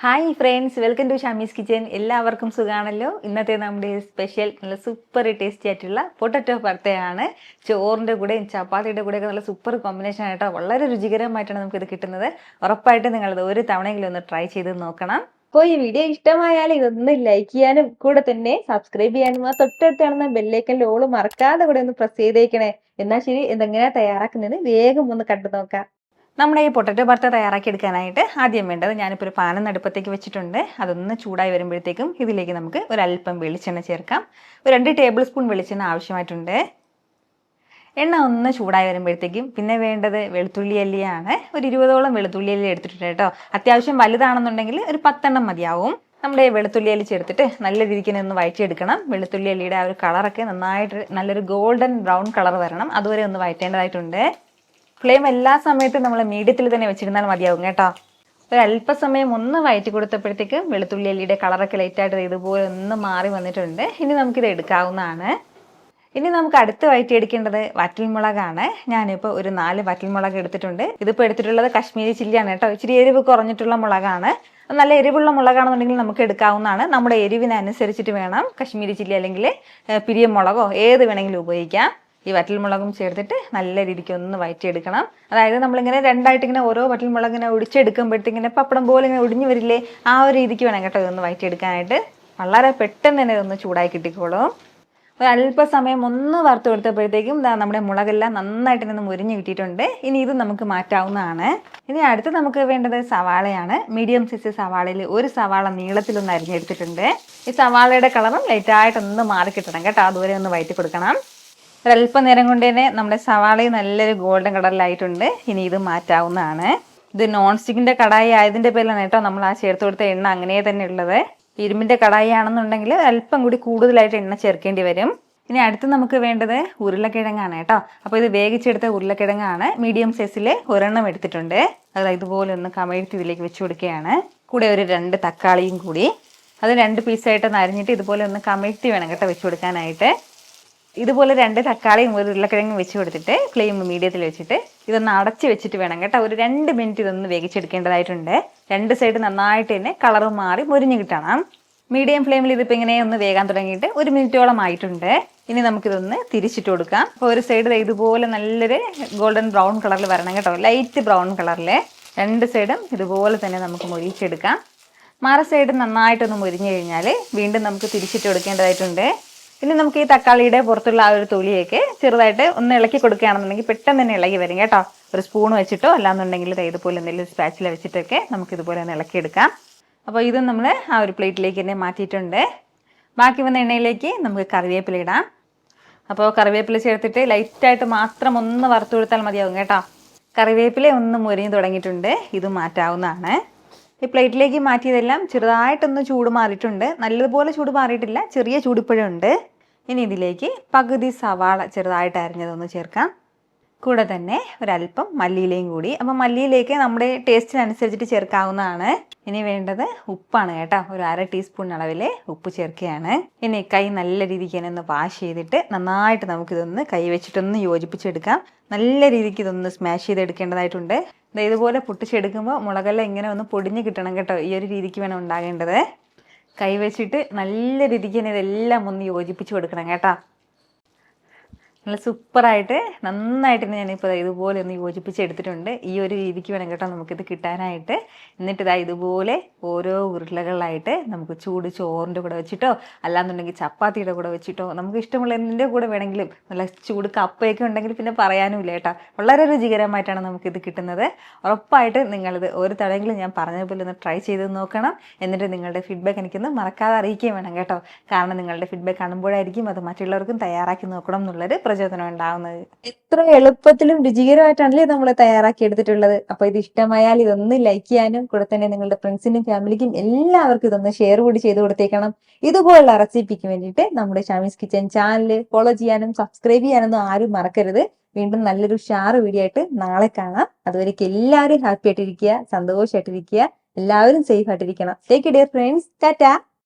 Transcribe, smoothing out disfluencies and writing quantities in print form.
Hi friends, welcome to Shami's kitchen. എല്ലാവർക്കും സുഖമാണല്ലോ. ഇന്നത്തെ നമ്മുടെ സ്പെഷ്യൽ നല്ല സൂപ്പർ ടേസ്റ്റി ആയിട്ടുള്ള പൊട്ടറ്റോ പർത്തയാണ്. ചോറിൻ്റെ കൂടെയും ചപ്പാത്തിയുടെ കൂടെയൊക്കെ നല്ല സൂപ്പർ കോമ്പിനേഷൻ ആയിട്ടോ. വളരെ രുചികരമായിട്ടാണ് നമുക്കിത് കിട്ടുന്നത്. ഉറപ്പായിട്ട് നിങ്ങളത് ഒരു തവണയെങ്കിലും ഒന്ന് ട്രൈ ചെയ്ത് നോക്കണം. അപ്പോൾ ഈ വീഡിയോ ഇഷ്ടമായാൽ ഇതൊന്ന് ലൈക്ക് ചെയ്യാനും കൂടെ തന്നെ സബ്സ്ക്രൈബ് ചെയ്യാനും ആ തൊട്ടടുത്ത് കാണുന്ന ബെല്ലൈക്കൻ്റെ ഓള് മറക്കാതെ കൂടെ ഒന്ന് പ്രസ് ചെയ്തേക്കണേ. എന്നാൽ ശരി, എന്തെങ്ങനെയാണ് തയ്യാറാക്കുന്നത് വേഗം ഒന്ന് കണ്ടു നോക്കാം. നമ്മുടെ ഈ പൊട്ടറ്റോ ഭർത്ത തയ്യാറാക്കി എടുക്കാനായിട്ട് ആദ്യം വേണ്ടത്, ഞാനിപ്പോൾ ഒരു പാനം അടുപ്പത്തേക്ക് വെച്ചിട്ടുണ്ട്. അതൊന്ന് ചൂടായി വരുമ്പോഴത്തേക്കും ഇതിലേക്ക് നമുക്ക് ഒരല്പം വെളിച്ചെണ്ണ ചേർക്കാം. ഒരു 2 ടേബിൾ സ്പൂൺ വെളിച്ചെണ്ണ ആവശ്യമായിട്ടുണ്ട്. എണ്ണ ഒന്ന് ചൂടായി വരുമ്പോഴത്തേക്കും പിന്നെ വേണ്ടത് വെളുത്തുള്ളി അല്ലിയാണ്. ഒരു 20ഓളം വെളുത്തുള്ളി അല്ലി എടുത്തിട്ടുണ്ട് കേട്ടോ. അത്യാവശ്യം വലുതാണെന്നുണ്ടെങ്കിൽ ഒരു 10 എണ്ണം മതിയാവും. നമ്മുടെ വെളുത്തുള്ളി അല്ലി ചേർത്തിട്ട് നല്ല രീതിക്ക് ഒന്ന് വഴറ്റിയെടുക്കണം. വെളുത്തുള്ളി അല്ലിയുടെ ആ ഒരു കളറൊക്കെ നന്നായിട്ട് നല്ലൊരു ഗോൾഡൻ ബ്രൗൺ കളർ വരണം. അതുവരെ ഒന്ന് വഴറ്റേണ്ടതായിട്ടുണ്ട്. ഫ്ലെയിം എല്ലാ സമയത്തും നമ്മൾ മീഡിയത്തിൽ തന്നെ വെച്ചിരുന്നാൽ മതിയാവും കേട്ടോ. ഒരല്പസമയം ഒന്ന് വഴറ്റി കൊടുത്തപ്പോഴത്തേക്കും വെളുത്തുള്ളി അല്ലിയുടെ കളറൊക്കെ ലൈറ്റായിട്ട് ഇതുപോലെ ഒന്ന് മാറി വന്നിട്ടുണ്ട്. ഇനി നമുക്കിത് എടുക്കാവുന്നതാണ്. ഇനി നമുക്ക് അടുത്ത് വഴറ്റിയെടുക്കേണ്ടത് വറ്റൽമുളകാണ്. ഞാനിപ്പോൾ ഒരു 4 വറ്റൽമുളക് എടുത്തിട്ടുണ്ട്. ഇതിപ്പോൾ എടുത്തിട്ടുള്ളത് കശ്മീരി ചില്ലിയാണ് കേട്ടോ. ഇച്ചിരി എരിവ് കുറഞ്ഞിട്ടുള്ള മുളകാണ്. നല്ല എരിവുള്ള മുളകാണെന്നുണ്ടെങ്കിൽ നമുക്ക് എടുക്കാവുന്നതാണ്. നമ്മുടെ എരിവിനനുസരിച്ചിട്ട് വേണം. കശ്മീരി ചില്ലി അല്ലെങ്കിൽ പിരിയമുളകോ ഏത് വേണമെങ്കിലും ഉപയോഗിക്കാം. ഈ വറ്റൽമുളകും ചേർത്തിട്ട് നല്ല രീതിക്ക് ഒന്ന് വഴറ്റിയെടുക്കണം. അതായത് നമ്മളിങ്ങനെ രണ്ടായിട്ട് ഇങ്ങനെ ഓരോ വറ്റൽമുളകിനെ ഒടിച്ചെടുക്കുമ്പോഴത്തേക്കിങ്ങനെ പപ്പടം പോലെ ഇങ്ങനെ ഒടിഞ്ഞു വരില്ലേ, ആ ഒരു രീതിക്ക് വേണം കേട്ടോ ഇതൊന്ന് വഴറ്റിയെടുക്കാനായിട്ട്. വളരെ പെട്ടെന്ന് തന്നെ ഇതൊന്ന് ചൂടായി കിട്ടിക്കോളും. ഒരല്പസമയം ഒന്ന് വറുത്ത് കൊടുത്തപ്പോഴത്തേക്കും നമ്മുടെ മുളകെല്ലാം നന്നായിട്ട് ഇന്ന് മുരിഞ്ഞ് കിട്ടിയിട്ടുണ്ട്. ഇനി ഇത് നമുക്ക് മാറ്റാവുന്നതാണ്. ഇനി അടുത്ത് നമുക്ക് വേണ്ടത് സവാളയാണ്. മീഡിയം സൈസ് സവാളയിൽ ഒരു സവാള നീളത്തിലൊന്ന് അരിഞ്ഞെടുത്തിട്ടുണ്ട്. ഈ സവാളയുടെ കളറും ലൈറ്റായിട്ടൊന്ന് മാറി കിട്ടണം കേട്ടോ. അതുവരെ ഒന്ന് വഴറ്റി കൊടുക്കണം. ഒരല്പം നേരം കൊണ്ട് തന്നെ നമ്മുടെ സവാളയും നല്ലൊരു ഗോൾഡൻ കളറിലായിട്ടുണ്ട്. ഇനി ഇത് മാറ്റാവുന്നതാണ്. ഇത് നോൺ സ്റ്റിക്കിൻ്റെ കടായി ആയതിൻ്റെ പേരിലാണ് കേട്ടോ നമ്മൾ ആ ചേർത്ത് കൊടുത്ത എണ്ണ അങ്ങനെ തന്നെ ഉള്ളത്. ഇരുമ്പിൻ്റെ കടായി ആണെന്നുണ്ടെങ്കിൽ അല്പം കൂടി കൂടുതലായിട്ട് എണ്ണ ചേർക്കേണ്ടി വരും. ഇനി അടുത്ത് നമുക്ക് വേണ്ടത് ഉരുളക്കിഴങ്ങാണ് കേട്ടോ. അപ്പോൾ ഇത് വേവിച്ചെടുത്ത ഉരുളക്കിഴങ്ങാണ്. മീഡിയം സൈസിൽ ഒരെണ്ണം എടുത്തിട്ടുണ്ട്. അത് ഇതുപോലെ ഒന്ന് കമഴ്ത്തി ഇതിലേക്ക് വെച്ച് കൊടുക്കുകയാണ്. കൂടെ ഒരു 2 തക്കാളിയും കൂടി അത് 2 പീസായിട്ട് അരിഞ്ഞിട്ട് ഇതുപോലെ ഒന്ന് കമഴ്ത്തി വേണം കേട്ടോ വെച്ച് കൊടുക്കാനായിട്ട്. ഇതുപോലെ 2 തക്കാളിയും ഒരു ഉരുളക്കിഴങ്ങും വെച്ച് കൊടുത്തിട്ട് ഫ്ലെയിം മീഡിയത്തിൽ വെച്ചിട്ട് ഇതൊന്ന് അടച്ച് വെച്ചിട്ട് വേണം കേട്ടോ ഒരു 2 മിനിറ്റ് ഇതൊന്ന് വേവിച്ചെടുക്കേണ്ടതായിട്ടുണ്ട്. 2 സൈഡ് നന്നായിട്ട് തന്നെ കളർ മാറി മുരിഞ്ഞ് കിട്ടണം. മീഡിയം ഫ്ലെയിമിൽ ഇതിപ്പോൾ ഇങ്ങനെ ഒന്ന് വേകാൻ തുടങ്ങിയിട്ട് 1 മിനിറ്റോളം ആയിട്ടുണ്ട്. ഇനി നമുക്കിതൊന്ന് തിരിച്ചിട്ട് കൊടുക്കാം. അപ്പോൾ ഒരു സൈഡ് ഇതുപോലെ നല്ലൊരു ഗോൾഡൻ ബ്രൗൺ കളറിൽ വരണം കേട്ടോ. ലൈറ്റ് ബ്രൗൺ കളറിൽ 2 സൈഡും ഇതുപോലെ തന്നെ നമുക്ക് മൊരിച്ചെടുക്കാം. മറു സൈഡ് നന്നായിട്ടൊന്ന് മുരിഞ്ഞ് കഴിഞ്ഞാൽ വീണ്ടും നമുക്ക് തിരിച്ചിട്ട് കൊടുക്കേണ്ടതായിട്ടുണ്ട്. ഇനി നമുക്ക് ഈ തക്കാളിയുടെ പുറത്തുള്ള ആ ഒരു തൊലിയൊക്കെ ചെറുതായിട്ട് ഒന്ന് ഇളക്കി കൊടുക്കുകയാണെന്നുണ്ടെങ്കിൽ പെട്ടെന്ന് തന്നെ ഇളകി വരും കേട്ടോ. ഒരു സ്പൂൺ വെച്ചിട്ടോ അല്ലാന്നുണ്ടെങ്കിൽ ഇതുപോലെ എന്തെങ്കിലും സ്പാച്ചില വെച്ചിട്ടൊക്കെ നമുക്കിതുപോലെ ഒന്ന് ഇളക്കിയെടുക്കാം. അപ്പോൾ ഇത് നമ്മൾ ആ ഒരു പ്ലേറ്റിലേക്ക് തന്നെ മാറ്റിയിട്ടുണ്ട്. ബാക്കി വന്ന എണ്ണയിലേക്ക് നമുക്ക് കറിവേപ്പില ഇടാം. അപ്പോൾ കറിവേപ്പില ചേർത്തിട്ട് ലൈറ്റായിട്ട് മാത്രം ഒന്ന് വറുത്ത് കൊടുത്താൽ മതിയാവും കേട്ടോ. കറിവേപ്പില ഒന്ന് മുരിഞ്ഞ് തുടങ്ങിയിട്ടുണ്ട്. ഇത് മാറ്റാവുന്നതാണ്. ഈ പ്ലേറ്റിലേക്ക് മാറ്റിയതെല്ലാം ചെറുതായിട്ടൊന്ന് ചൂട് മാറിയിട്ടുണ്ട്. നല്ലതുപോലെ ചൂട് മാറിയിട്ടില്ല, ചെറിയ ചൂടിപ്പോഴുണ്ട്. ഇനി ഇതിലേക്ക് പകുതി സവാള ചെറുതായിട്ട് അരിഞ്ഞതൊന്ന് ചേർക്കാം. കൂടെ തന്നെ ഒരല്പം മല്ലിയിലയും കൂടി. അപ്പം മല്ലിയിലേക്ക് നമ്മുടെ ടേസ്റ്റിനനുസരിച്ചിട്ട് ചേർക്കാവുന്നതാണ്. ഇനി വേണ്ടത് ഉപ്പാണ് കേട്ടോ. ഒരു 1/2 ടീസ്പൂൺ അളവിൽ ഉപ്പ് ചേർക്കുകയാണ്. ഇനി കൈ നല്ല രീതിക്ക് തന്നെ ഒന്ന് വാഷ് ചെയ്തിട്ട് നന്നായിട്ട് നമുക്കിതൊന്ന് കൈ വെച്ചിട്ടൊന്ന് യോജിപ്പിച്ചെടുക്കാം. നല്ല രീതിക്ക് ഇതൊന്ന് സ്മാഷ് ചെയ്തെടുക്കേണ്ടതായിട്ടുണ്ട്. ഇതുപോലെ പൊട്ടിച്ചെടുക്കുമ്പോൾ മുളകെല്ലാം ഇങ്ങനെ ഒന്ന് പൊടിഞ്ഞ് കിട്ടണം കേട്ടോ. ഈ ഒരു രീതിക്ക് വേണം ഉണ്ടാകേണ്ടത്. കൈ വെച്ചിട്ട് നല്ല രീതിക്ക് തന്നെ ഇതെല്ലാം ഒന്ന് യോജിപ്പിച്ച് കൊടുക്കണം കേട്ടോ. നല്ല സൂപ്പറായിട്ട് നന്നായിട്ട് ഞാനിപ്പോൾ ഇതുപോലെ ഒന്ന് യോജിപ്പിച്ചെടുത്തിട്ടുണ്ട്. ഈ ഒരു രീതിക്ക് വേണം കേട്ടോ നമുക്കിത് കിട്ടാനായിട്ട്. എന്നിട്ട് ഇതുപോലെ ഓരോ ഉരുളകളിലായിട്ട് നമുക്ക് ചൂട് ചോറിൻ്റെ കൂടെ വെച്ചിട്ടോ അല്ലാന്നുണ്ടെങ്കിൽ ചപ്പാത്തിയുടെ കൂടെ വെച്ചിട്ടോ നമുക്ക് ഇഷ്ടമുള്ള എന്തിൻ്റെ കൂടെ വേണമെങ്കിലും, നല്ല ചൂട് കപ്പയൊക്കെ ഉണ്ടെങ്കിൽ പിന്നെ പറയാനുമില്ല കേട്ടോ. വളരെ രുചികരമായിട്ടാണ് നമുക്കിത് കിട്ടുന്നത്. ഉറപ്പായിട്ട് നിങ്ങളിത് ഒരു തവണയെങ്കിലും ഞാൻ പറഞ്ഞതുപോലെ ഒന്ന് ട്രൈ ചെയ്ത് നോക്കണം. എന്നിട്ട് നിങ്ങളുടെ ഫീഡ്ബാക്ക് എനിക്കൊന്ന് മറക്കാതെ അറിയിക്കുകയും വേണം കേട്ടോ. കാരണം നിങ്ങളുടെ ഫീഡ്ബാക്ക് കാണുമ്പോഴായിരിക്കും അത് മറ്റുള്ളവർക്കും തയ്യാറാക്കി നോക്കണം എന്നുള്ളൊരു പ്രചോദനം ഉണ്ടാവുന്നത്. എത്ര എളുപ്പത്തിലും രുചികരമായിട്ടാണല്ലേ നമ്മൾ തയ്യാറാക്കി എടുത്തിട്ടുള്ളത്. അപ്പൊ ഇത് ഇഷ്ടമായാൽ ഇതൊന്ന് ലൈക്ക് ചെയ്യാനും കൂടെ തന്നെ നിങ്ങളുടെ ഫ്രണ്ട്സിനും ഫാമിലിക്കും എല്ലാവർക്കും ഇതൊന്ന് ഷെയർ കൂടി ചെയ്ത് കൊടുത്തേക്കണം. ഇതുപോലുള്ള റെസിപ്പിക്ക് വേണ്ടിയിട്ട് നമ്മുടെ ഷമീസ് കിച്ചൻ ചാനൽ ഫോളോ ചെയ്യാനും സബ്സ്ക്രൈബ് ചെയ്യാനൊന്നും ആരും മറക്കരുത്. വീണ്ടും നല്ലൊരു ഷാർ വീഡിയോ ആയിട്ട് നാളെ കാണാം. അതുവരേക്കും എല്ലാവരും ഹാപ്പി ആയിട്ടിരിക്കുക, സന്തോഷമായിട്ടിരിക്കുക, എല്ലാവരും സേഫ് ആയിട്ടിരിക്കണം. Take care friends. ടാറ്റാ.